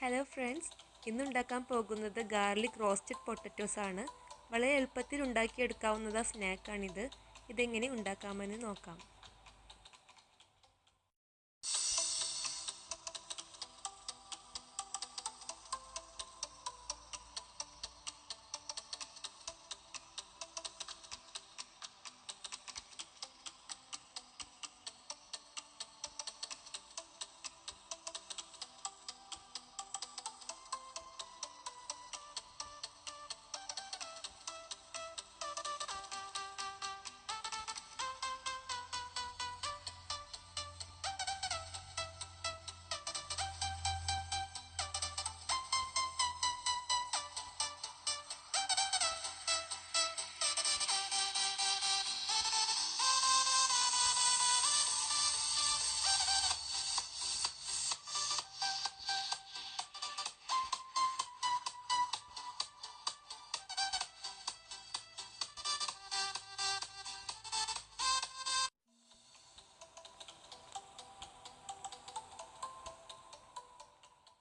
Hello friends, ഇന്ന് ഉണ്ടാക്കാൻ പോകുന്നത് ഗാർലിക് റോസ്റ്റഡ് പൊട്ടറ്റോസ് ആണ്. വളരെ എളുപ്പത്തിൽ ഉണ്ടാക്കിയെടുക്കാവുന്ന സ്നാക്കാണിത്. ഇതെങ്ങനെ ഉണ്ടാക്കാമെന്ന് നോക്കാം.